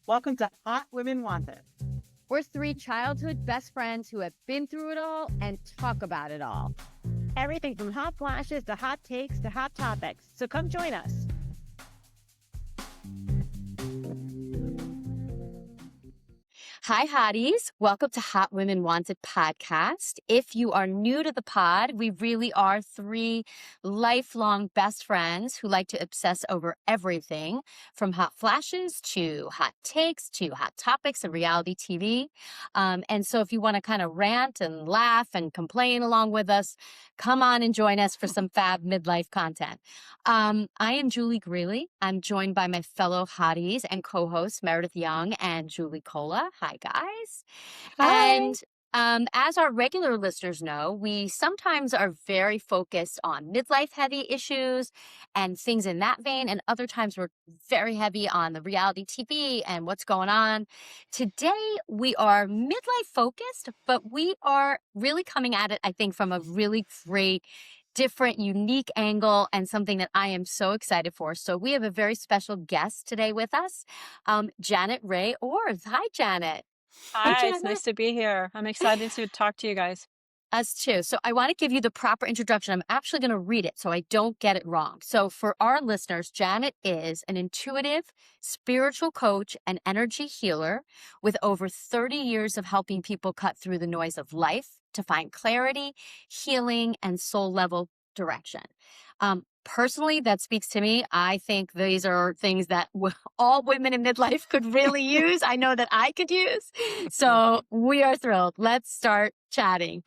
Welcome to Hot Women Wanted. We're three childhood best friends who have been through it all and talk about it all. Everything from hot flashes to hot takes to hot topics. So come join us. Hi, Hotties. Welcome to Hot Women Wanted podcast. If you are new to the pod, we really are three lifelong best friends who like to obsess over everything from hot flashes to hot takes to hot topics and reality TV. And so if you want to kind of rant and laugh and complain along with us, come on and join us for some fab midlife content. I am Julie Greeley. I'm joined by my fellow Hotties and co-hosts Meredith Young and Julie Cola. Hi, guys. Hi. And as our regular listeners know, we sometimes are very focused on midlife heavy issues and things in that vein. And other times we're very heavy on the reality TV and what's going on. Today, we are midlife focused, but we are really coming at it, I think, from a really great different, unique angle and something that I am so excited for. So we have a very special guest today with us, Janet Rae Orth. Hi, Janet. Hi, Janet. it's nice to be here. I'm excited to talk to you guys. Us too. So I want to give you the proper introduction. I'm actually going to read it so I don't get it wrong. So for our listeners, Janet is an intuitive, spiritual coach and energy healer with over 30 years of helping people cut through the noise of life to find clarity, healing, and soul level direction. Personally, that speaks to me. I think these are things that all women in midlife could really use. I know that I could use. So we are thrilled. Let's start chatting.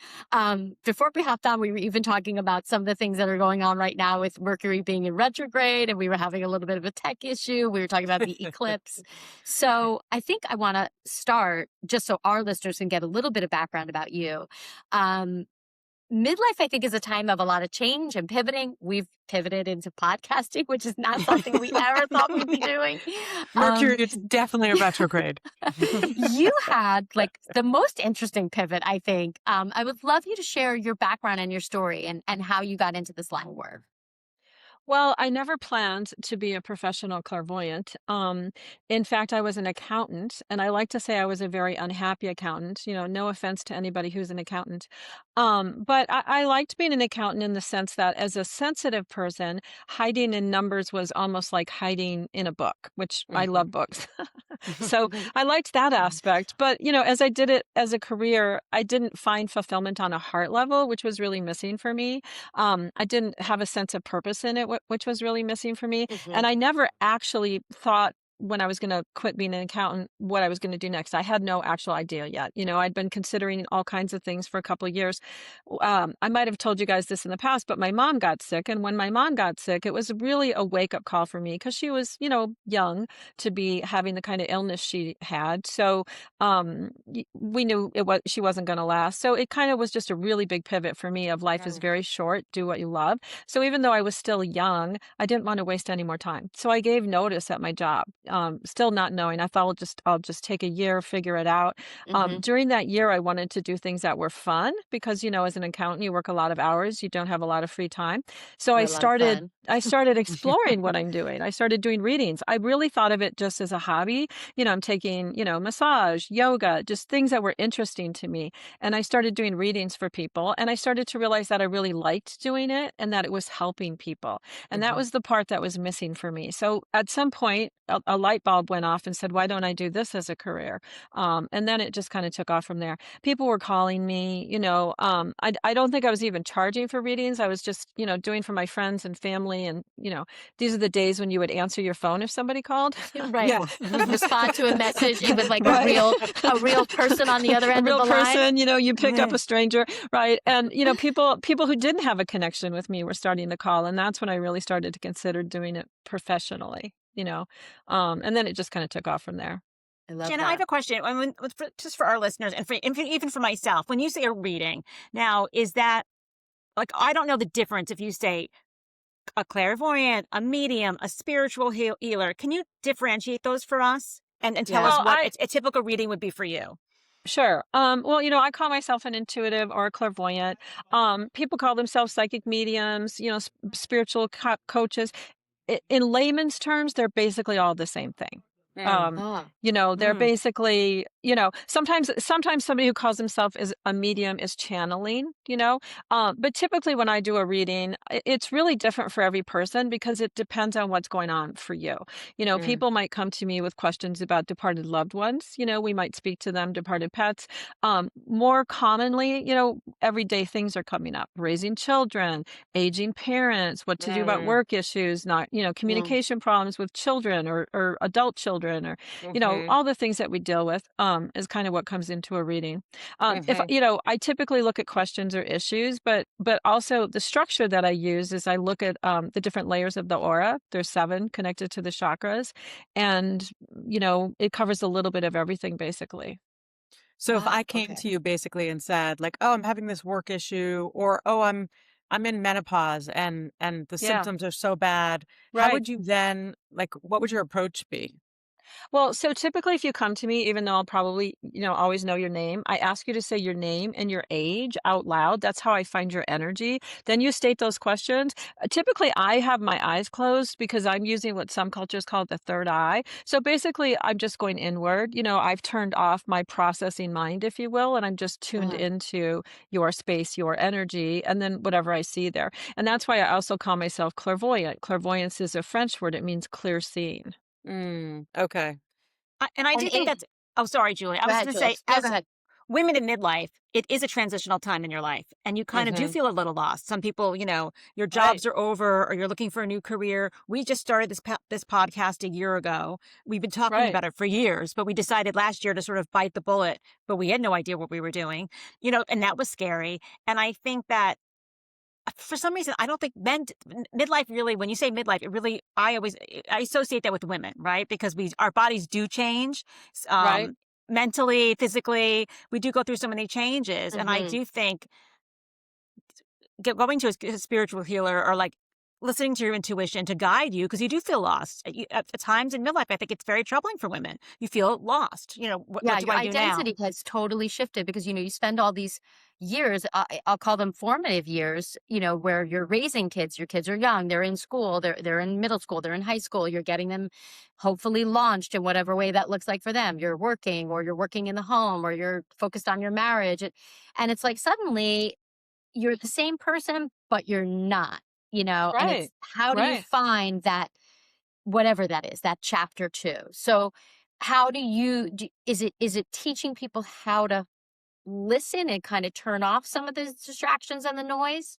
Before we hopped on, we were even talking about some of the things that are going on right now with Mercury being in retrograde, and we were having a little bit of a tech issue. We were talking about the eclipse. So I think I want to start just so our listeners can get a little bit of background about you. Midlife, I think, is a time of a lot of change and pivoting. We've pivoted into podcasting, which is not something we ever thought we'd be doing. Mercury is definitely a retrograde. You had like the most interesting pivot, I think. I would love you to share your background and your story and how you got into this line of work. Well, I never planned to be a professional clairvoyant. In fact, I was an accountant, and I like to say I was a very unhappy accountant. No offense to anybody who's an accountant. But I liked being an accountant in the sense that as a sensitive person, hiding in numbers was almost like hiding in a book, which I love books. So I liked that aspect. But, as I did it as a career, I didn't find fulfillment on a heart level, which was really missing for me. I didn't have a sense of purpose in it, which was really missing for me. And I never actually thought when I was going to quit being an accountant, what I was going to do next. I had no actual idea yet. I'd been considering all kinds of things for a couple of years. I might have told you guys this in the past, but my mom got sick. And when my mom got sick, it was really a wake-up call for me because she was, young to be having the kind of illness she had. So we knew she wasn't going to last. So it kind of was just a really big pivot for me of life is very short, do what you love. So even though I was still young, I didn't want to waste any more time. So I gave notice at my job. Still not knowing. I thought I'll just take a year, figure it out. During that year, I wanted to do things that were fun because, as an accountant, you work a lot of hours. You don't have a lot of free time. So I started exploring what I'm doing. I started doing readings. I really thought of it just as a hobby. I'm taking, massage, yoga, just things that were interesting to me. And I started doing readings for people. And I started to realize that I really liked doing it and that it was helping people. And that was the part that was missing for me. So at some point, a light bulb went off and said, why don't I do this as a career? And then it just kind of took off from there. People were calling me, I don't think I was even charging for readings. I was just, doing for my friends and family. And, these are the days when you would answer your phone if somebody called. Right. Yeah. Respond to a message with like a real person on the other end of the line. A real person, you pick up a stranger. Right. And, people who didn't have a connection with me were starting to call. And that's when I really started to consider doing it professionally. And then it just kind of took off from there. Janet, I have a question. Just for our listeners and even for myself, when you say a reading, now is that like I don't know the difference if you say a clairvoyant, a medium, a spiritual healer. Can you differentiate those for us and tell us what a typical reading would be for you? Sure. Well, I call myself an intuitive or a clairvoyant. People call themselves psychic mediums, spiritual coaches. In layman's terms, they're basically all the same thing. Mm. Ah. They're Mm. basically, sometimes somebody who calls himself is a medium is channeling, but typically when I do a reading, it's really different for every person because it depends on what's going on for you. Mm. People might come to me with questions about departed loved ones. We might speak to them, departed pets. More commonly, everyday things are coming up: raising children, aging parents, what to do about Mm. work issues, not, Mm. communication problems with children or adult children, or, Mhm. all the things that we deal with, is kind of what comes into a reading. If, Mhm. I typically look at questions or issues, but also the structure that I use is I look at, the different layers of the aura. There's 7 connected to the chakras, and, it covers a little bit of everything basically. So if I Wow. came Okay. to you basically and said like, "Oh, I'm having this work issue," or, "Oh, I'm in menopause and the Yeah. symptoms are so bad," how Right. would you then like what would your approach be? Well, so typically if you come to me, even though I'll probably, always know your name, I ask you to say your name and your age out loud. That's how I find your energy. Then you state those questions. Typically, I have my eyes closed because I'm using what some cultures call the third eye. So basically, I'm just going inward. I've turned off my processing mind, if you will, and I'm just tuned Uh, into your space, your energy, and then whatever I see there. And that's why I also call myself clairvoyant. Clairvoyance is a French word. It means clear seeing. Okay. And I and do think it that's oh, sorry, Julie. I Go was ahead, going to say Jules. No, go as ahead. women in midlife, it is a transitional time in your life and you kind of do Mhm. feel a little lost. Some people, your Right. jobs are over or you're looking for a new career. We just started this podcast a year ago. We've been talking Right. about it for years, but we decided last year to sort of bite the bullet, but we had no idea what we were doing. And that was scary. And I think that for some reason, I don't think midlife really, when you say midlife, it really, I associate that with women, right? Because our bodies do change, Right. mentally, physically, we do go through so many changes. And I Mhm. do think going to a spiritual healer or like listening to your intuition to guide you, because you do feel lost at times in midlife. I think it's very troubling for women. You feel lost. What Yeah, do your I do now? identity has totally shifted because, you spend all these years, I'll call them formative years, where you're raising kids. Your kids are young, they're in school, they're in middle school, they're in high school. You're getting them hopefully launched in whatever way that looks like for them. You're working, or you're working in the home, or you're focused on your marriage. And it's like suddenly you're the same person, but you're not, and it's Right. how do you Right. find that, whatever that is, that chapter 2? So how is it teaching people how to listen and kind of turn off some of the distractions and the noise?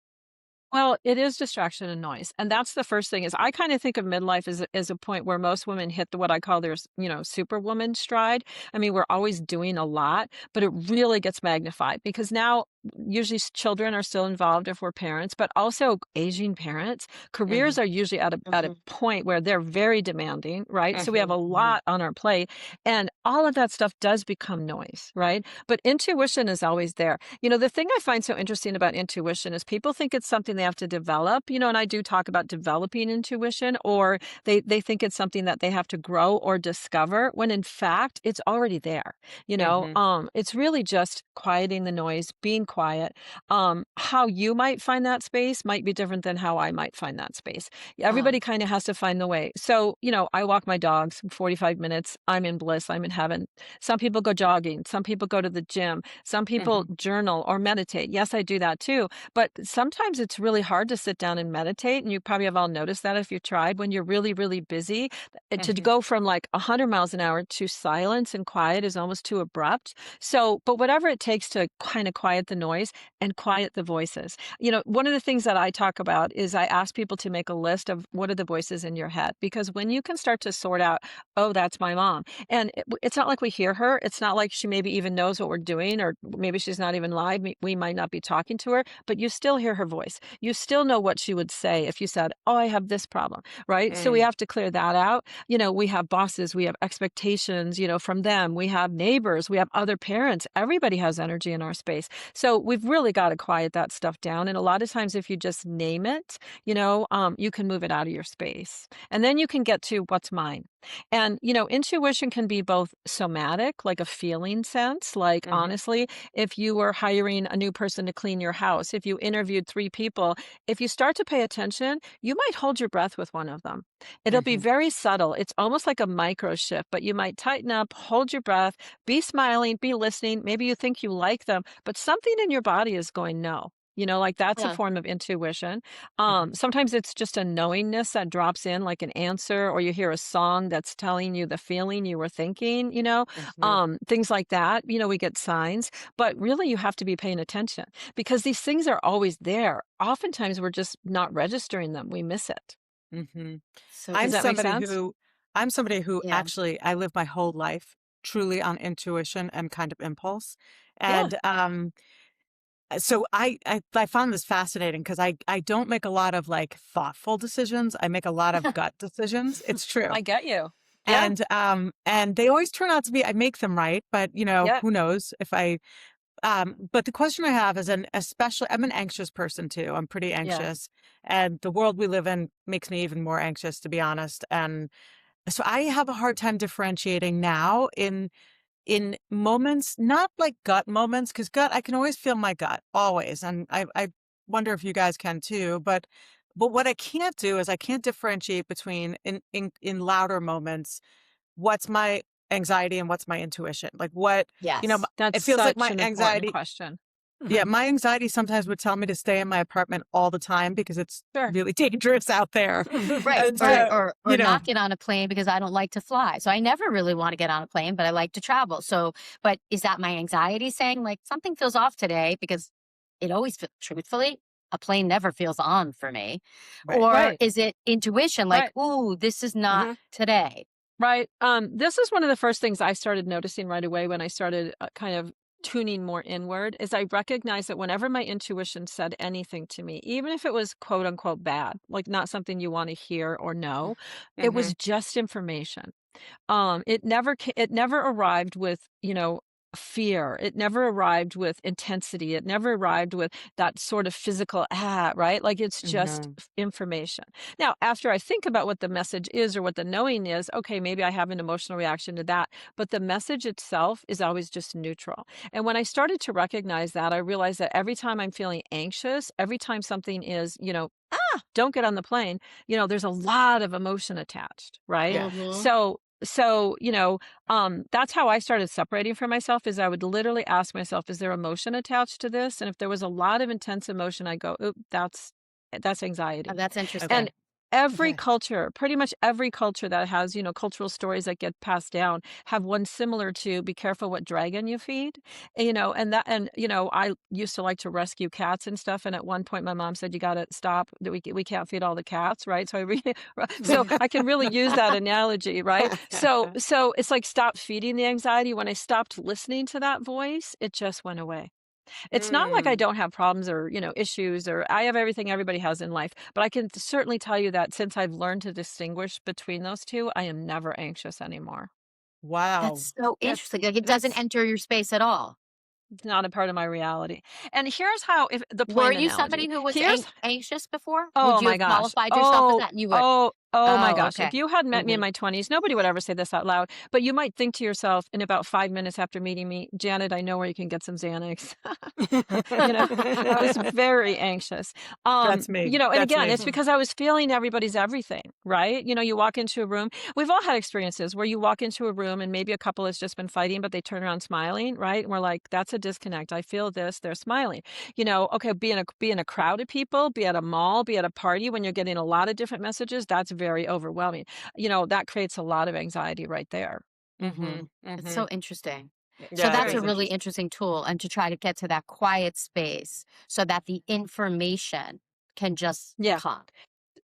Well, it is distraction and noise. And that's the first thing is I kind of think of midlife as a point where most women hit what I call their, superwoman stride. I mean, we're always doing a lot, but it really gets magnified because now usually children are still involved if we're parents, but also aging parents. Careers Hmm. are usually at a Mhm. point where they're very demanding, right? So we have Hmm. a lot on our plate, and all of that stuff does become noise, right? But intuition is always there. The thing I find so interesting about intuition is people think it's something they have to develop, and I do talk about developing intuition, or they think it's something that they have to grow or discover when in fact it's already there. Hmm. It's really just quieting the noise, being quiet. How you might find that space might be different than how I might find that space. Uh, Everybody kind of has to find the way. So, I walk my dogs 45 minutes. I'm in bliss. I'm in heaven. Some people go jogging. Some people go to the gym. Some people Hmm. journal or meditate. Yes, I do that too. But sometimes it's really hard to sit down and meditate. And you probably have all noticed that if you tried when you're really, really busy, to Hmm. go from like 100 miles an hour to silence and quiet is almost too abrupt. So, but whatever it takes to kind of quiet the noise and quiet the voices. One of the things that I talk about is I ask people to make a list of what are the voices in your head, because when you can start to sort out, oh, that's my mom. And it's not like we hear her. It's not like she maybe even knows what we're doing, or maybe she's not even live. We might not be talking to her, but you still hear her voice. You still know what she would say if you said, oh, I have this problem, right? So we Mm. have to clear that out. We have bosses, we have expectations, from them. We have neighbors, we have other parents. Everybody has energy in our space. So we've really got to quiet that stuff down. And a lot of times, if you just name it, you can move it out of your space. And then you can get to what's mine. And, intuition can be both somatic, like a feeling sense. Like, Mhm. honestly, if you were hiring a new person to clean your house, if you interviewed 3 people, if you start to pay attention, you might hold your breath with one of them. It'll be Mhm. very subtle. It's almost like a micro shift, but you might tighten up, hold your breath, be smiling, be listening. Maybe you think you like them, but something in your body is going no. Like that's a Yeah. form of intuition. Mhm. Sometimes it's just a knowingness that drops in, like an answer, or you hear a song that's telling you the feeling you were thinking, Mhm. things like that. We get signs, but really you have to be paying attention because these things are always there. Oftentimes we're just not registering them. We miss it. Mhm. So Does I'm that make somebody sense? who I'm somebody who yeah. actually I live my whole life truly on intuition and kind of impulse. Yeah. And so I found this fascinating because I don't make a lot of like thoughtful decisions. I make a lot of gut decisions. It's true. I get you. Yeah. And they always turn out to be I make them right, but Yeah. who knows if I but the question I have is especially I'm an anxious person too. I'm pretty Yeah. anxious and the world we live in makes me even more anxious to be honest. And so I have a hard time differentiating now in moments, not like gut moments, because gut, I can always feel my gut, always. And I wonder if you guys can too. But what I can't do is I can't differentiate between in louder moments, what's my anxiety and what's my intuition. Like Yes. That's it feels like such my an important anxiety. question. Yeah, my anxiety sometimes would tell me to stay in my apartment all the time because it's Sure. really dangerous out there. Right. And Or Right. or not get on a plane because I don't like to fly. So I never really want to get on a plane, but I like to travel. So, but is that my anxiety saying like something feels off today? Because it always truthfully, a plane never feels on for me. right. Or Right. is it intuition like, Right. ooh, this is not Mhm. today? Right. This is one of the first things I started noticing right away when I started kind of tuning more inward is I recognized that whenever my intuition said anything to me, even if it was quote unquote bad, like not something you want to hear or know, it was Mhm. just information. It never arrived with, fear. It never arrived with intensity. It never arrived with that sort of physical right? Like it's just Mhm. information. Now, after I think about what the message is or what the knowing is, okay, maybe I have an emotional reaction to that, but the message itself is always just neutral. And when I started to recognize that, I realized that every time I'm feeling anxious, every time something is, don't get on the plane, there's a lot of emotion attached, right? Yeah. Mm-hmm. So, that's how I started separating from myself is I would literally ask myself, is there emotion attached to this? And if there was a lot of intense emotion, I go, oop, that's Oh, anxiety. that's interesting. Okay. And every Okay. culture, pretty much every culture that has, cultural stories that get passed down have one similar to be careful what dragon you feed. I used to like to rescue cats and stuff. And at one point my mom said, you got to stop that we can't feed all the cats. Right. So I can really use that analogy. Right. So it's like stop feeding the anxiety. When I stopped listening to that voice, it just went away. It's not like I Mm. don't have problems or, issues or I have everything everybody has in life, but I can certainly tell you that since I've learned to distinguish between those two, I am never anxious anymore. Wow. That's so That's interesting. Like it doesn't that's enter your space at all. It's not a part of my reality. And here's how if the Were plane you somebody analogy. who was Here's anxious before? Would Oh you my have gosh. qualified yourself as that? And you would. Oh my Oh, gosh. If okay. you had met me in Mhm. my 20s, nobody would ever say this out loud, but you might think to yourself in about 5 minutes after meeting me, Janet, I know where you can get some Xanax. I was very anxious. That's me. And That's again, me. it's because I was feeling everybody's everything, right? You walk into a room. We've all had experiences where you walk into a room and maybe a couple has just been fighting, but they turn around smiling, right? And we're like, that's a disconnect. I feel this. They're smiling. Okay, be in a crowd of people, be at a mall, be at a party when you're getting a lot of different messages, that's very overwhelming. That creates a lot of anxiety right there. Mhm. It's Mhm. so interesting. So Yeah, it that's Very. a is really interesting. interesting tool, and to try to get to that quiet space so that the information can just Yeah. come.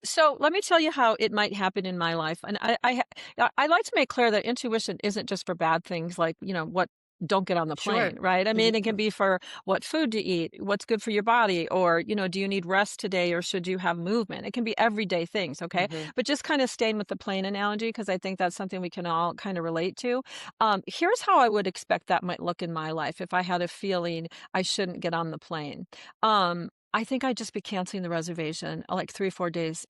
So let me tell you how it might happen in my life. And I like to make clear that intuition isn't just for bad things like, what don't get on the Sure. plane, right? I mean, it can be for what food to eat, what's good for your body, or, do you need rest today or should you have movement? It can be everyday things, okay? But just kind of staying with the plane analogy, because I think that's something we can all kind of relate to. Here's how I would expect that might look in my life if I had a feeling I shouldn't get on the plane. I think I'd just be canceling the reservation like 3 or 4 days,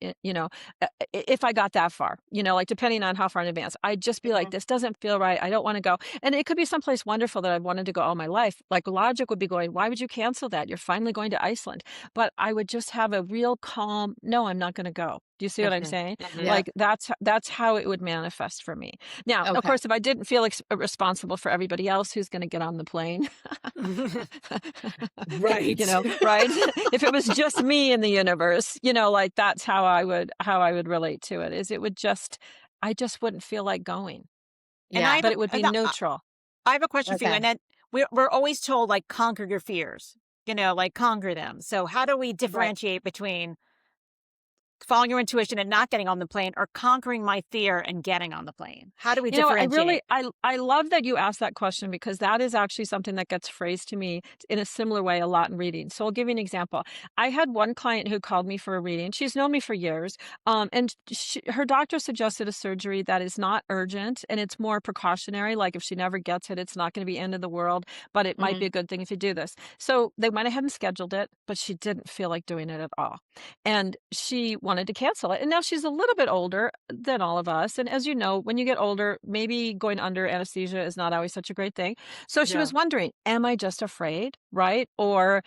if I got that far, like depending on how far in advance. I'd just be like, this doesn't feel right. I don't want to go. And it could be someplace wonderful that I've wanted to go all my life. Like logic would be going, why would you cancel that? You're finally going to Iceland. But I would just have a real calm, no, I'm not going to go. Do you see what I'm saying? Yeah. Like that's how it would manifest for me. Now, of Okay. course, if I didn't feel responsible for everybody else who's going to get on the plane, Right. right? If it was just me in the universe, like that's how I would relate to it. I just wouldn't feel like going, And I Yeah. have but a, it would be and neutral. I have a question for you. Okay. And then we're always told like conquer your fears, like conquer them. So how do we differentiate between following your intuition and not getting on the plane, or conquering my fear and getting on the plane? How do we differentiate? I love that you asked that question, because that is actually something that gets phrased to me in a similar way a lot in reading. So I'll give you an example. I had one client who called me for a reading. She's known me for years. And her doctor suggested a surgery that is not urgent and it's more precautionary. Like if she never gets it, it's not going to be end of the world, but it might be a good thing if you do this. So they went ahead and scheduled it, but she didn't feel like doing it at all. And she wanted to cancel it. And now she's a little bit older than all of us. And as you know, when you get older, maybe going under anesthesia is not always such a great thing. So she was wondering, am I just afraid? Right? Or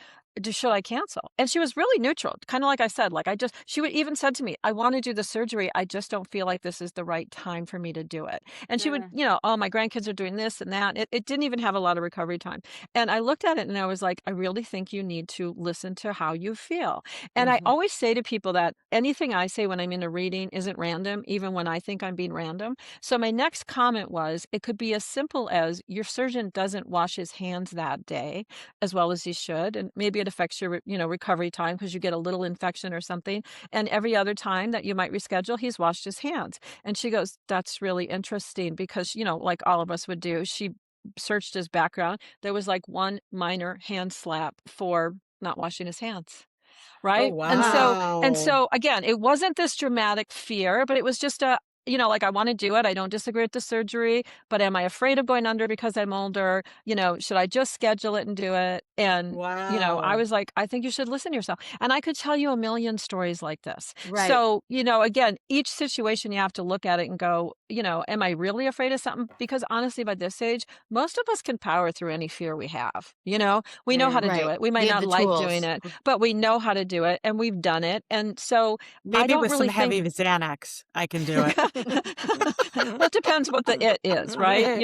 should I cancel? And she was really neutral, kind of like I said, like she would even said to me, I want to do the surgery. I just don't feel like this is the right time for me to do it. And she would, oh, my grandkids are doing this and that. It didn't even have a lot of recovery time. And I looked at it and I was like, I really think you need to listen to how you feel. And I always say to people that anything I say when I'm in a reading isn't random, even when I think I'm being random. So my next comment was, it could be as simple as your surgeon doesn't wash his hands that day as well as he should. And maybe it affects your, recovery time because you get a little infection or something. And every other time that you might reschedule, he's washed his hands. And she goes, that's really interesting because, like all of us would do, she searched his background. There was like one minor hand slap for not washing his hands. Oh, Right. wow. And so again, it wasn't this dramatic fear, but it was just like I want to do it. I don't disagree with the surgery, but am I afraid of going under because I'm older? Should I just schedule it and do it? And, I was like, I think you should listen to yourself. And I could tell you a million stories like this. Right. So, again, each situation you have to look at it and go, am I really afraid of something? Because honestly, by this age, most of us can power through any fear we have. We know how to do Right. it. We might We have not the like tools. doing it, but we know how to do it and we've done it. And so I Maybe don't with really some heavy Xanax, I can do it. well, it depends what the it is, right?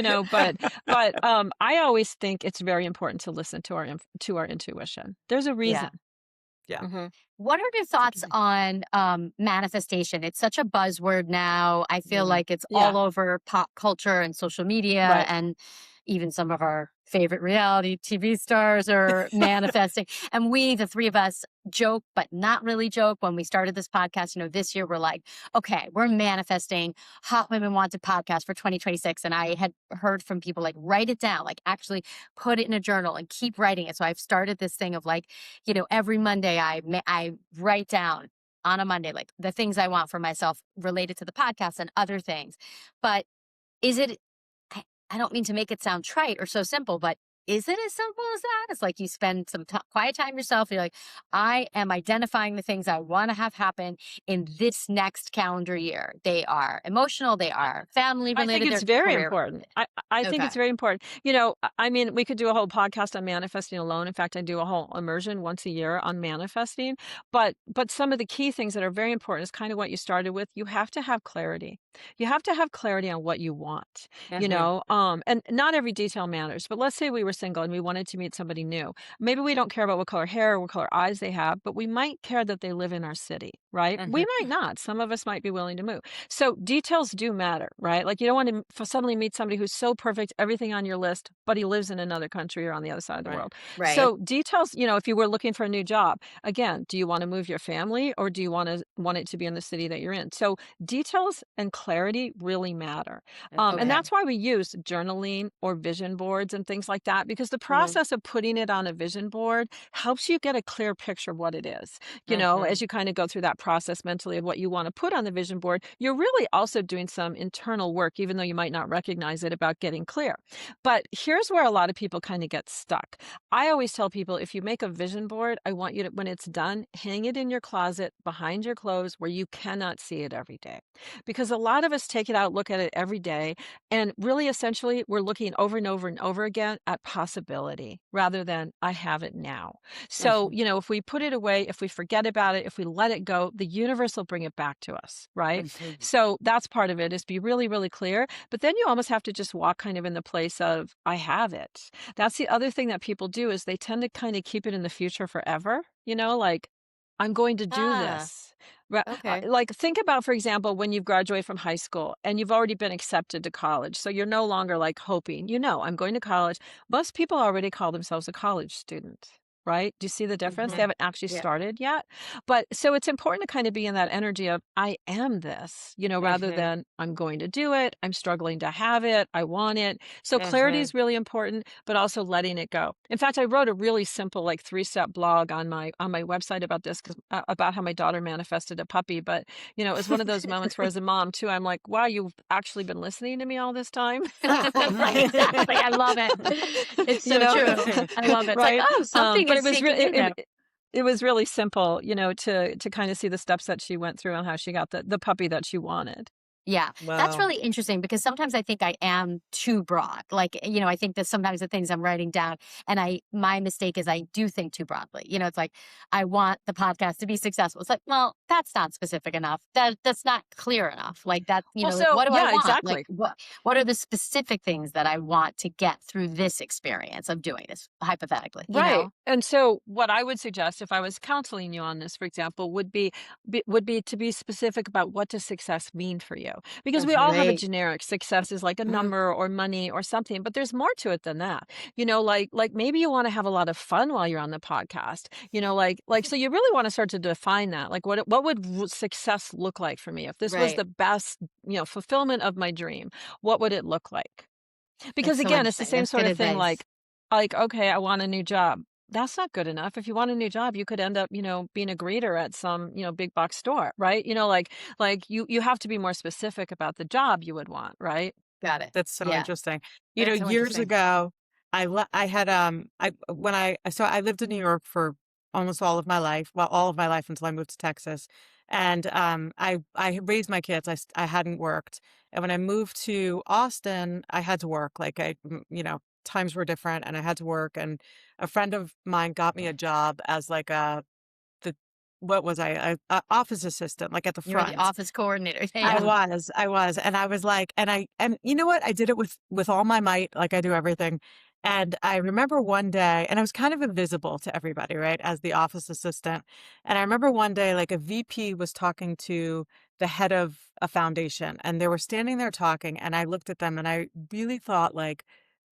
But I always think it's very important to listen to our intuition. There's a reason. Yeah. What are your thoughts on manifestation? It's such a buzzword now. I feel like it's Yeah. all over pop culture and social media, Right. and even some of our favorite reality TV stars are manifesting. And we, the three of us, joke, but not really joke. When we started this podcast, this year, we're like, okay, we're manifesting Hot Women Wanted podcast for 2026. And I had heard from people like, write it down, like actually put it in a journal and keep writing it. So I've started this thing of like, every Monday I write down on a Monday, like the things I want for myself related to the podcast and other things. But is it, I don't mean to make it sound trite or so simple, but is it as simple as that? It's like you spend some quiet time yourself. You're like, I am identifying the things I want to have happen in this next calendar year. They are emotional. They are family related. I think it's very important. I think it's very important. I mean, we could do a whole podcast on manifesting alone. In fact, I do a whole immersion once a year on manifesting. But some of the key things that are very important is kind of what you started with. You have to have clarity. You have to have clarity on what you want, and not every detail matters. But let's say we were were single and we wanted to meet somebody new, maybe we don't care about what color hair or what color eyes they have, but we might care that they live in our city, right? We might not. Some of us might be willing to move. So details do matter, right? Like you don't want to suddenly meet somebody who's so perfect, everything on your list, but he lives in another country or on the other side of the Right. world. Right. So details, if you were looking for a new job, again, do you want to move your family or do you want it to be in the city that you're in? So details and clarity really matter. And Okay. that's why we use journaling or vision boards and things like that, because the process of putting it on a vision board helps you get a clear picture of what it is. As you kind of go through that process mentally of what you want to put on the vision board, you're really also doing some internal work, even though you might not recognize it, about getting clear. But here's where a lot of people kind of get stuck. I always tell people, if you make a vision board, I want you to, when it's done, hang it in your closet behind your clothes where you cannot see it every day. Because a lot of us take it out, look at it every day, and really essentially we're looking over and over and over again at possibility rather than I have it now. So, if we put it away, if we forget about it, if we let it go, the universe will bring it back to us, right? So that's part of it, is be really, really clear. But then you almost have to just walk kind of in the place of, I have it. That's the other thing that people do, is they tend to kind of keep it in the future forever, like, I'm going to do this. Okay. Like, think about, for example, when you've graduated from high school and you've already been accepted to college. So you're no longer like hoping, I'm going to college. Most people already call themselves a college student. Right? Do you see the difference? They haven't actually Yeah. started yet. But so it's important to kind of be in that energy of, I am this, rather than I'm going to do it. I'm struggling to have it. I want it. So clarity is really important, but also letting it go. In fact, I wrote a really simple, like 3-step blog on my website about this, about how my daughter manifested a puppy. But, it was one of those moments where, as a mom too, I'm like, wow, you've actually been listening to me all this time. Right, exactly. I love it. It's so true. I love it. It's Right? like, oh, something But is sinking in there. it was really simple, to kind of see the steps that she went through and how she got the puppy that she wanted. Yeah, that's Wow. really interesting, because sometimes I think I am too broad. Like, I think that sometimes the things I'm writing down, and my mistake is I do think too broadly. It's like, I want the podcast to be successful. It's like, well, that's not specific enough. That's not clear enough. Like that, Well, like, so what do I yeah, want? exactly. Like, what are the specific things that I want to get through this experience of doing this, hypothetically, Right. And so what I would suggest, if I was counseling you on this, for example, would be to be specific about, what does success mean for you? Because we all have a Right. generic success, is like a number or money or something, but there's more to it than that. Like maybe you want to have a lot of fun while you're on the podcast. Like so you really want to start to define that. Like, what would success look like for me? If this was Right. the best, fulfillment of my dream, what would it look like? Because That's so again, it's the interesting. same That's sort good of thing, advice. like, okay, I want a new job. That's not good enough. If you want a new job, you could end up, being a greeter at some, big box store, right? Like you have to be more specific about the job you would want, right? Got it. That's so Yeah, interesting. that's so Years interesting. ago, I had I lived in New York for almost all of my life, well, all of my life until I moved to Texas, and I raised my kids. I hadn't worked, and when I moved to Austin, I had to work. Like times were different, and I had to work. And a friend of mine got me a job as like the what was a office assistant, like at the You were the front. office coordinator. I Yeah. was, and I was like, and you know what? I did it with all my might, like I do everything. And I remember one day, and I was kind of invisible to everybody, right, as the office assistant. And I remember one day, like a VP was talking to the head of a foundation, and they were standing there talking, and I looked at them, and I really thought, like,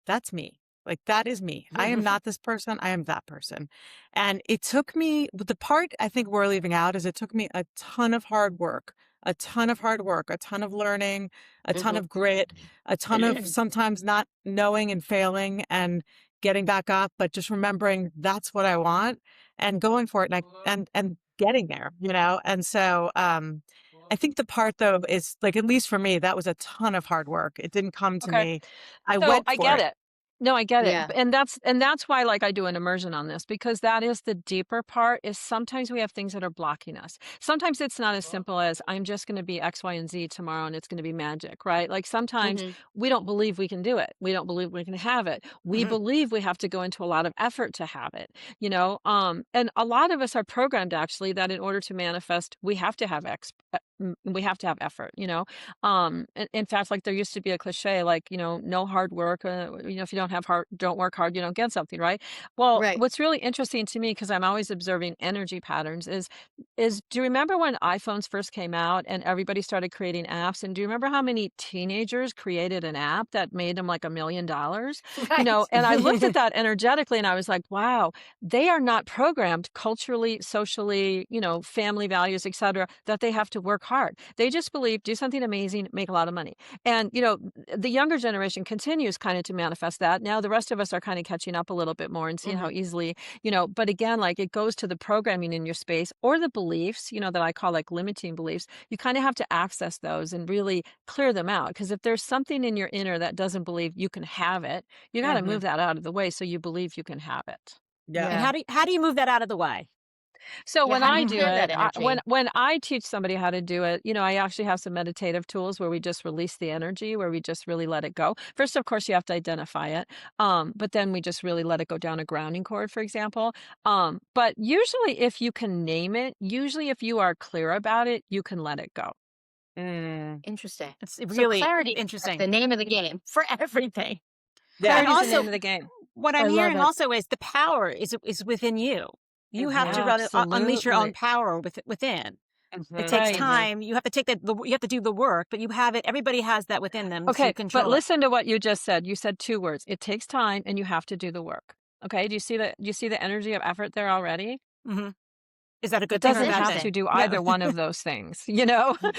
that's me. Like, that is me. I am not this person. I am that person. And it took me, but the part I think we're leaving out is, it took me a ton of hard work, a ton of hard work, a ton of learning, a ton of grit, a ton of sometimes not knowing and failing and getting back up, but just remembering that's what I want and going for it, and getting there, And so, I think the part though is, like, at least for me, that was a ton of hard work. It didn't come to Okay. me. I So went I for get it. it. No, I get it. Yeah. And that's why, like, I do an immersion on this, because that is the deeper part. Is sometimes we have things that are blocking us. Sometimes it's not as simple as, I'm just going to be X, Y, and Z tomorrow and it's going to be magic, right? Like sometimes we don't believe we can do it. We don't believe we can have it. We Mhm. believe we have to go into a lot of effort to have it, and a lot of us are programmed, actually, that in order to manifest, we have to have we have to have effort, in fact, like there used to be a cliche, like, no hard work, if you don't work hard, you don't get something, right? Well, Right. what's really interesting to me, because I'm always observing energy patterns, is do you remember when iPhones first came out and everybody started creating apps? And do you remember how many teenagers created an app that made them like $1 million? Right. And I looked at that energetically and I was like, wow, they are not programmed culturally, socially, family values, etc., that they have to work hard. They just believe, do something amazing, make a lot of money. And, the younger generation continues kind of to manifest that. Now the rest of us are kind of catching up a little bit more and seeing how easily, but again, like it goes to the programming in your space or the beliefs, that I call like limiting beliefs. You kind of have to access those and really clear them out. Because if there's something in your inner that doesn't believe you can have it, you got to move that out of the way so you believe you can have it. Yeah. And how do you move that out of the way? So Yeah, when how do I you do clear that it, energy? when I teach somebody how to do it, I actually have some meditative tools where we just release the energy, where we just really let it go. First, of course, you have to identify it, but then we just really let it go down a grounding cord, for example. But usually, if you can name it, usually if you are clear about it, you can let it go. Mm. Interesting. It's So really clarity is interesting. the name of the game for everything. Yeah. And Clarity is the also, name of the game. what I I'm love hearing it. also is the power is within you. You have to unleash your own Absolutely. power within. It takes Right. time. You have to you have to do the work, but you have it. Everybody has that within them to Okay, but control it. listen to what you just said. You said 2 words. It takes time and you have to do the work. Okay? Do you see the energy of effort there already? Hmm. Is that a It good thing or a doesn't bad have thing? to do No. either one of those things,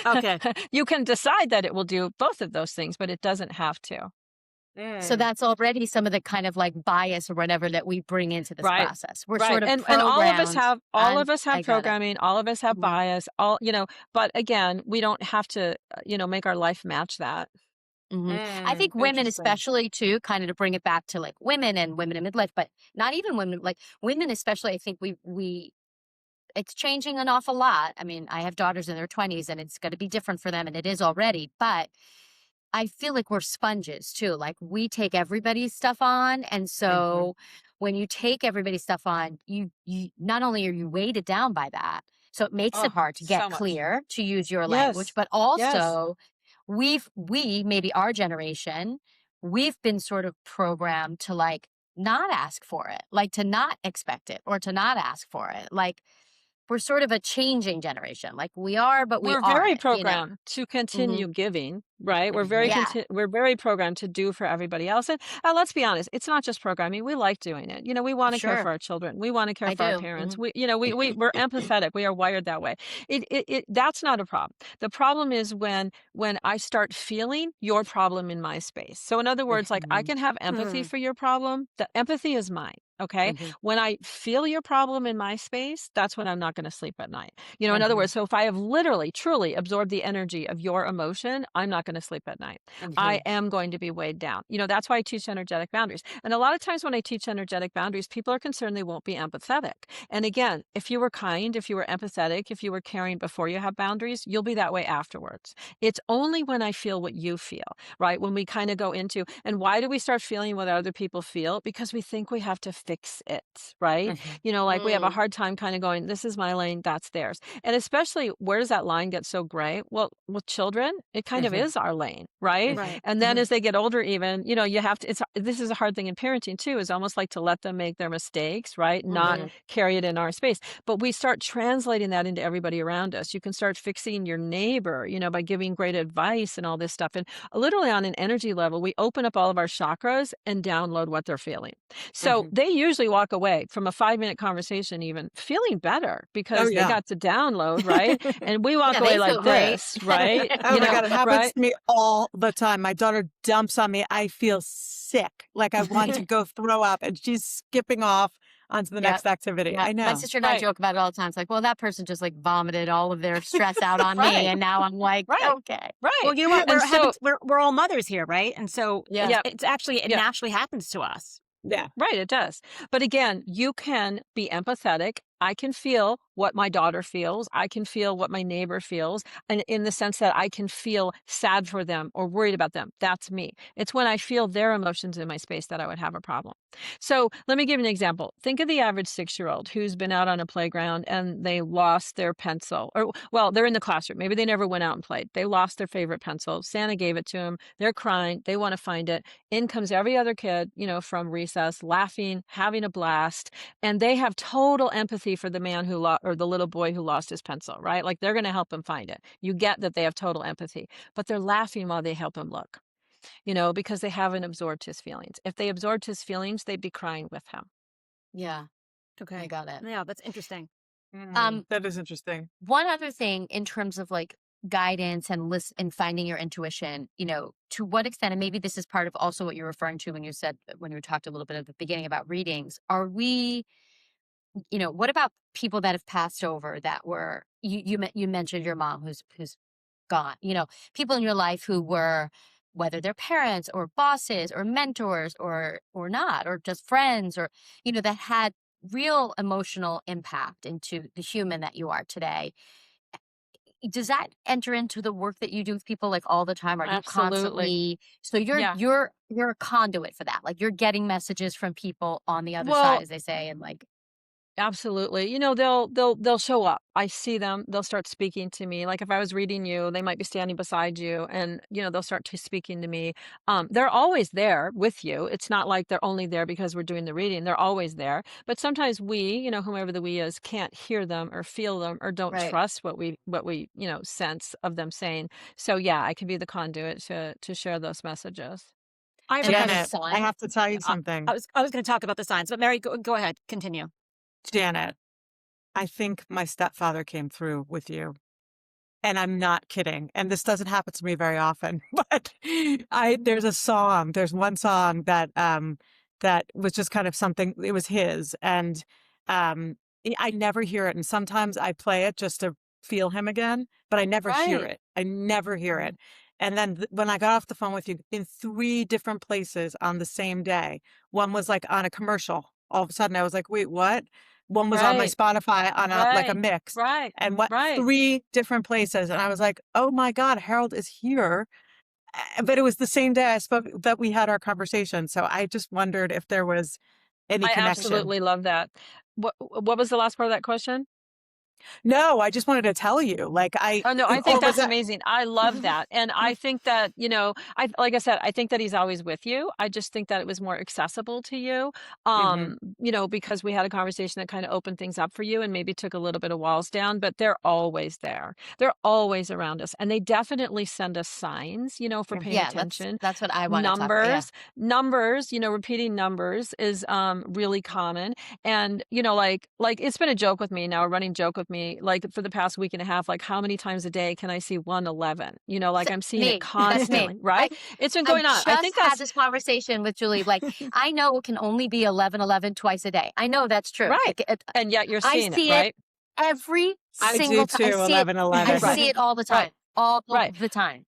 Okay. You can decide that it will do both of those things, but it doesn't have to. So that's already some of the kind of like bias or whatever that we bring into this Right. process. We're Right. sort of And all of us programmed. have I got it. programming, all of us have Mhm. bias, but again, we don't have to, make our life match that. I think women, Interesting. especially too, kind of to bring it back to like women and women in midlife, but not even women, like women, especially. I think we it's changing an awful lot. I mean, I have daughters in their 20s and it's going to be different for them, and it is already. But I feel like we're sponges too. Like we take everybody's stuff on, and so when you take everybody's stuff on, you not only are you weighted down by that, so it makes it Oh, hard to get so much. clear to use your language, Yes. but Yes. also we maybe our generation, we've been sort of programmed to like not ask for it, like to not expect it or to not ask for it. Like we're sort of a changing generation. Like we are, but we We're very aren't. programmed to Hmm. continue giving, right? Yeah, We're very programmed to do for everybody else. And let's be honest, it's not just programming. We like doing it. We want to care for sure. our children. We want to care I for our do. parents. We're empathetic. We are wired that way. That's not a problem. The problem is when I start feeling your problem in my space. So in other words, like I can have empathy Hmm. for your problem. The empathy is mine. Okay. When I feel your problem in my space, that's when I'm not going to sleep at night. In other words, so if I have literally, truly absorbed the energy of your emotion, I'm not going to sleep at night. I am going to be weighed down. That's why I teach energetic boundaries. And a lot of times when I teach energetic boundaries, people are concerned they won't be empathetic. And again, if you were kind, if you were empathetic, if you were caring before you have boundaries, you'll be that way afterwards. It's only when I feel what you feel, right? When we kind of go into, and why do we start feeling what other people feel? Because we think we have to fix it, right? Like we have a hard time kind of going, this is my lane, that's theirs. And especially, where does that line get so gray? Well, with children, it kind of is our lane, right? Right. And then as they get older, even, you have to, this is a hard thing in parenting too, is almost like to let them make their mistakes, right? Not carry it in our space. But we start translating that into everybody around us. You can start fixing your neighbor, by giving great advice and all this stuff. And literally on an energy level, we open up all of our chakras and download what they're feeling. So they usually walk away from a 5-minute conversation even feeling better Oh because they yeah. got to download, right? And we walk Yeah, away they like feel great. this, right? Oh my God, it happens Right? to me all the time. My daughter dumps on me. I feel sick. Like I want to go throw up, and she's skipping off onto the Yeah. next activity. Yeah. I My know. sister and I Right. joke about it all the time. It's like, well, that person just like vomited all of their stress out on me. Right. And now I'm like, Right. okay. Right. Well, you know what? And so, We're all mothers here, right? And so Yeah. yeah, it's actually it yeah. naturally happens to us. Yeah. Right, it does. But again, you can be empathetic. I can feel what my daughter feels. I can feel what my neighbor feels. And in the sense that I can feel sad for them or worried about them. That's me. It's when I feel their emotions in my space that I would have a problem. So let me give you an example. Think of the average 6-year-old who's been out on a playground and they lost their pencil, or well, they're in the classroom. Maybe they never went out and played. They lost their favorite pencil. Santa gave it to them. They're crying. They want to find it. In comes every other kid, from recess, laughing, having a blast, and they have total empathy for the man who or the little boy who lost his pencil, right? Like they're going to help him find it. You get that they have total empathy, but they're laughing while they help him look. Because they haven't absorbed his feelings. If they absorbed his feelings, they'd be crying with him. Yeah. Okay. I got it. Yeah, that's interesting. That is interesting. One other thing in terms of like guidance and and finding your intuition, to what extent, and maybe this is part of also what you're referring to when you talked a little bit at the beginning about readings, are we, what about people that have passed over that were, you mentioned your mom who's gone, people in your life who were, whether they're parents or bosses or mentors or not, or just friends, or, that had real emotional impact into the human that you are today. Does that enter into the work that you do with people like all the time? Are you Absolutely. constantly, so Yeah. you're a conduit for that? Like you're getting messages from people on the other Well, side, as they say, and like, absolutely. They'll show up. I see them. They'll start speaking to me. Like if I was reading you, they might be standing beside you and, they'll start speaking to me. They're always there with you. It's not like they're only there because we're doing the reading. They're always there. But sometimes we, whomever the we is, can't hear them or feel them or don't right. trust what we, sense of them saying. So yeah, I can be the conduit to share those messages. I have And a are there Janet, question. I signs? have to tell you I something. I was I was going to talk about the signs, but Mary, go ahead. Continue. Janet, I think my stepfather came through with you. And I'm not kidding. And this doesn't happen to me very often, but there's one song that was just kind of something, it was his. And I never hear it. And sometimes I play it just to feel him again, but I never hear Right. it. I never hear it. And then when I got off the phone with you in 3 different places on the same day, one was like on a commercial. All of a sudden I was like, wait, what? One was on my Right. Spotify on like a Right. mix. Right. And what Right. 3 different places, and I was like, "Oh my God, Harold is here." But it was the same day that we had our conversation, so I just wondered if there was any I connection. absolutely love that. What was the last part of that question? No, I just wanted to tell you, like, Oh, no, I think or was that's that amazing. I love that. And I think that, like I said, I think that he's always with you. I just think that it was more accessible to you, Mhm. because we had a conversation that kind of opened things up for you and maybe took a little bit of walls down, but they're always there. They're always around us. And they definitely send us signs, for Yeah. paying Yeah, attention. that's what I want to talk about. Yeah. Numbers, repeating numbers is really common. And, like it's been a joke with me now, a running joke with me, like for the past week and a half, like how many times a day can I see 111? So, I'm seeing it me, that's me. constantly, right? It's been I going on. I just think had that's this conversation with Julie. Like, I know it can only be 11:11 twice a day. I know that's true. right. And yet you're I seeing it, see it right? every I do single time. I too, see it. I 11:11. see it all the Right. time. All Right. the time.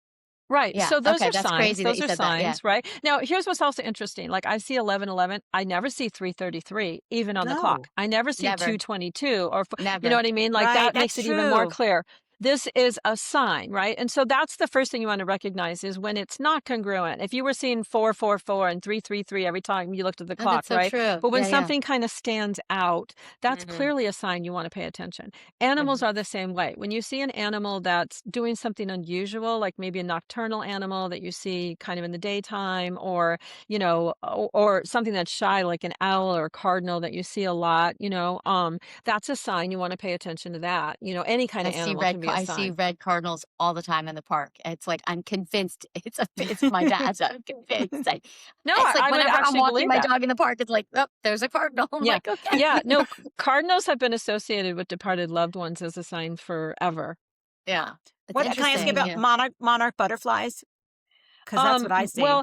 Right. Yeah. So those Okay. are That's signs. crazy that Those you are said that. Yeah. signs, right? Now, here's what's also interesting. Like I see 11:11. I never see 3:33 even on the clock. No. I never see Never. 2:22 or you know Never. what I mean? Like Right, that makes that's it even more true. clear. This is a sign, right? And so that's the first thing you want to recognize is when it's not congruent. If you were seeing 444 and 333 every time you looked at the Oh, clock, that's so right? true. But when Yeah. Yeah. something kind of stands out, that's Mhm. clearly a sign you want to pay attention. Animals Mhm. are the same way. When you see an animal that's doing something unusual, like maybe a nocturnal animal that you see kind of in the daytime, or or something that's shy, like an owl or a cardinal that you see a lot, that's a sign you want to pay attention to that. Any kind of animal can be a I see sign. red cardinals all the time in the park. It's like I'm convinced it's my dad's. I'm convinced. No, It's like I would whenever I'm actually walking believe my that. dog in the park, it's like, oh, there's a cardinal. I'm Yeah. like, okay. Yeah. No, cardinals have been associated with departed loved ones as a sign forever. Yeah. It's What can I ask you interesting. about Yeah. monarch butterflies? Because that's what I see.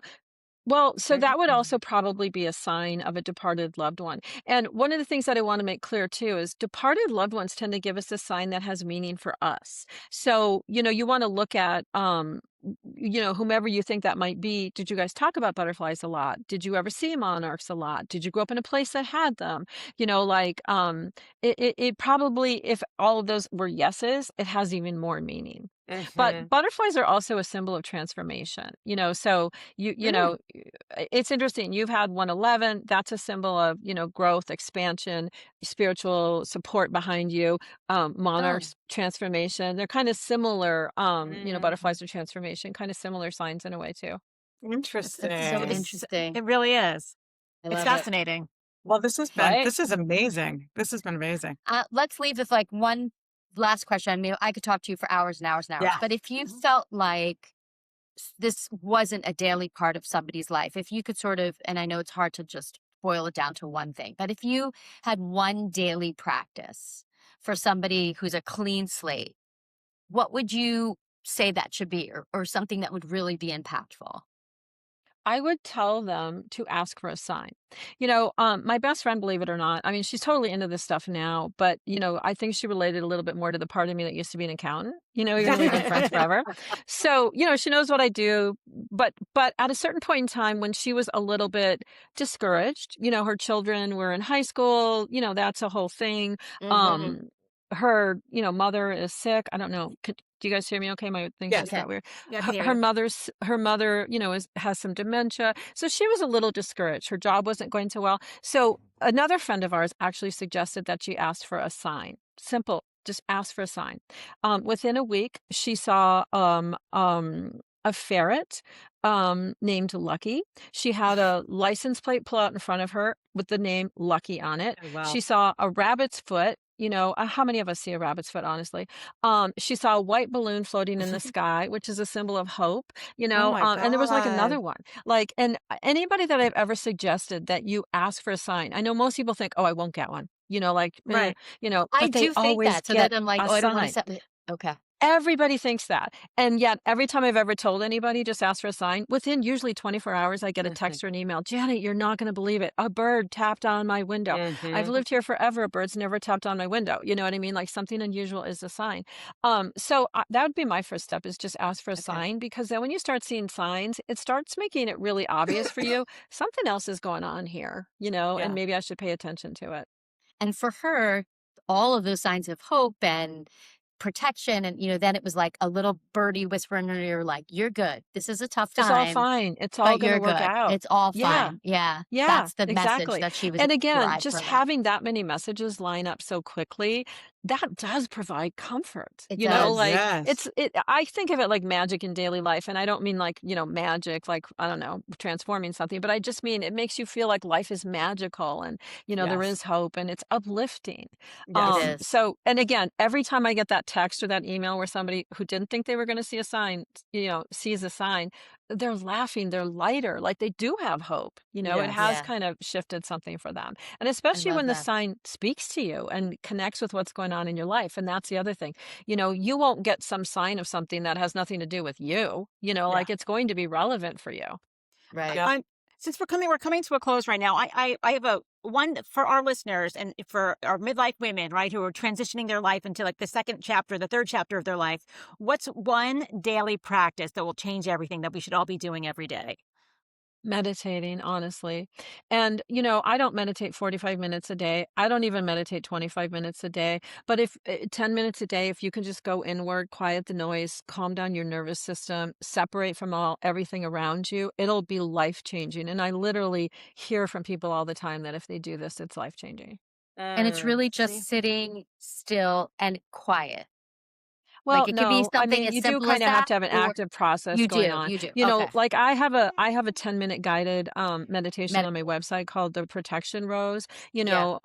Well, so that would Mhm. also probably be a sign of a departed loved one. And one of the things that I want to make clear too is departed loved ones tend to give us a sign that has meaning for us. So, you want to look at whomever you think that might be, did you guys talk about butterflies a lot? Did you ever see monarchs a lot? Did you grow up in a place that had them? It probably, if all of those were yeses, it has even more meaning. But butterflies are also a symbol of transformation, so it's interesting. You've had 111. That's a symbol of, growth, expansion, spiritual support behind you. Monarchs, transformation. They're kind of similar. Butterflies are transformation, kind of similar signs in a way too. Interesting. That's so It's- interesting. It really is. I It's love it. fascinating. Well, this has been Right? this is amazing. This has been amazing. Let's leave with like one last question. I mean, I could talk to you for hours and hours and hours, Yeah. but if you felt like this wasn't a daily part of somebody's life, if you could sort of, and I know it's hard to just boil it down to one thing, but if you had one daily practice for somebody who's a clean slate, what would you say that should be, or something that would really be impactful? I would tell them to ask for a sign. My best friend, believe it or not, I mean, she's totally into this stuff now, but, I think she related a little bit more to the part of me that used to be an accountant. Even though we've been friends forever. So, she knows what I do, but at a certain point in time when she was a little bit discouraged, her children were in high school, that's a whole thing. Her, mother is sick. I don't know. Do you guys hear me okay? My thing's Yes. just got weird. Yeah, I can hear Her you. mother, has some dementia. So she was a little discouraged. Her job wasn't going so well. So another friend of ours actually suggested that she asked for a sign. Simple. Just ask for a sign. Within a week, she saw a ferret named Lucky. She had a license plate pull out in front of her with the name Lucky on it. Oh, wow. She saw a rabbit's foot. How many of us see a rabbit's foot, honestly? She saw a white balloon floating in the sky, which is a symbol of hope, Oh my and there was like God. another one. And anybody that I've ever suggested that you ask for a sign, I know most people think, oh, I won't get one, Right. but I they do think always that, so get that I'm like, a oh, I don't want to sign. set. Okay. Everybody thinks that. And yet every time I've ever told anybody, just ask for a sign, within usually 24 hours, I get a text or an email. Janet, you're not going to believe it. A bird tapped on my window. I've lived here forever. A bird's never tapped on my window. You know what I mean? Like something unusual is a sign. So that would be my first step, is just ask for a sign, because then when you start seeing signs, it starts making it really obvious for you. Something else is going on here, Yeah. and maybe I should pay attention to it. And for her, all of those signs of hope and protection, and then it was like a little birdie whispering in her ear, like, you're good. This is a tough It's all time, fine. It's all but going you're to work good. out. It's all Yeah. fine. Yeah. Yeah, That's the message exactly. that she was And again, derived just from that. having that many messages line up so quickly, that does provide comfort. It You know, does. like Yes. I think of it like magic in daily life. And I don't mean like, magic, like, I don't know, transforming something, but I just mean it makes you feel like life is magical, and, there Yes. is hope, and it's uplifting. Yes. It is. So, and again, every time I get that text or that email where somebody who didn't think they were going to see a sign, sees a sign, they're laughing, they're lighter, like they do have hope. It Yes. has Yeah. kind of shifted something for them. And I especially love when the that. sign speaks to you and connects with what's going on in your life. And that's the other thing. You won't get some sign of something that has nothing to do with you, like it's going to be relevant for you. Right. Yep. Since we're coming to a close right now, I have a one for our listeners and for our midlife women, right, who are transitioning their life into like the second chapter, the third chapter of their life. What's one daily practice that will change everything that we should all be doing every day? Meditating, honestly. And, I don't meditate 45 minutes a day. I don't even meditate 25 minutes a day. But if 10 minutes a day, if you can just go inward, quiet the noise, calm down your nervous system, separate from everything around you, it'll be life changing. And I literally hear from people all the time that if they do this, it's life changing. And it's really See? just sitting still and quiet. Well, Like, it could be no, I something mean, as you do simple as kind of have that, to have an or active process you going do. on. You do. Okay. Like I have a 10-minute guided meditation Med- on my website called the Protection Rose. Yeah.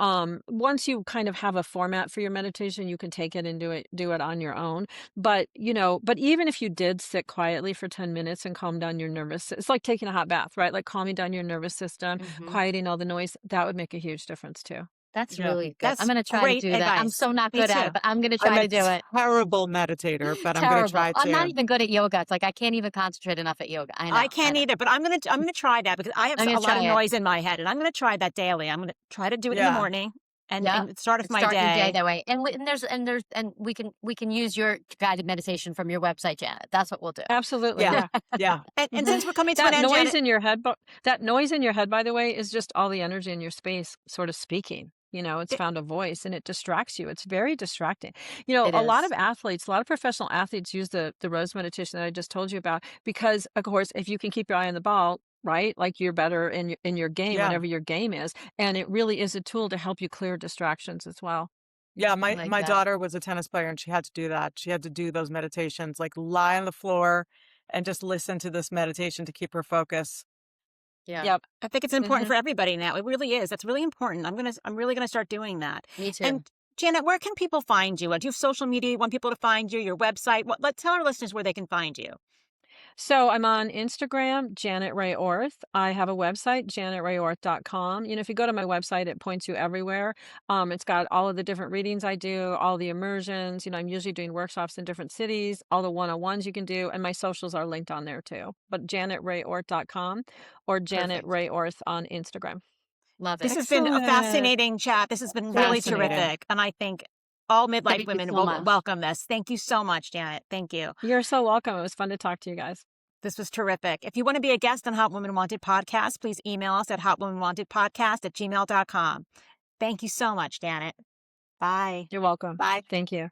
Once you kind of have a format for your meditation, you can take it and do it on your own. But even if you did sit quietly for 10 minutes and calm down your it's like taking a hot bath, right? Like calming down your nervous system, Mhm. quieting all the noise, that would make a huge difference too. That's Yeah. really good. I'm That's going to try to great do that. I'm advice. so not Me good at too. it, but I'm going to I'm try a to do it. terrible meditator, but I'm going to try Terrible. I'm not to. even good at yoga. It's like I can't even concentrate enough at yoga. I know. I can't either, but I'm gonna try that because I have I'm a gonna lot of try it. noise in my head, and I'm gonna try that daily. I'm gonna try to do it in the Yeah. morning. and Yeah. and start of my Start your day day. that way. And we can use your guided meditation from your website, Janet. That's what we'll do. Absolutely, Yeah. yeah. Yeah. And Mhm. since we're coming to an That end, noise Janet, in your head, that noise in your head, by the way, is just all the energy in your space sort of speaking. It's it- found a voice and it distracts you. It's very distracting. It A lot of is. athletes, a lot of professional athletes use the rose meditation that I just told you about because, of course, if you can keep your eye on the ball, right, like you're better in your game, Yeah. whatever your game is, and it really is a tool to help you clear distractions as well. Yeah, I my like my that. daughter was a tennis player and she had to do that. She had to do those meditations, like lie on the floor and just listen to this meditation to keep her focus. Yeah. Yep. I think it's important hmm for everybody now. It really is. That's really important. I'm really gonna start doing that. Me too. And Janet, where can people find you? Do you have social media? You want people to find you? Your website? Let's tell our listeners where they can find you. So I'm on Instagram, Janet Rae Orth. I have a website, janetrayorth.com. If you go to my website, it points you everywhere. It's got all of the different readings I do, all the immersions. I'm usually doing workshops in different cities, all the one-on-ones you can do, and my socials are linked on there too. But janetrayorth.com or Janet Perfect. Rae Orth on Instagram. Love This it. has been a Excellent. fascinating chat. This has been really Fascinating. terrific, and I think all midlife Thank you women so will much. welcome this. Thank you so much, Janet. Thank you. You're so welcome. It was fun to talk to you guys. This was terrific. If you want to be a guest on Hot Women Wanted podcast, please email us at hotwomenwantedpodcast@gmail.com. Thank you so much, Janet. Bye. You're welcome. Bye. Thank you.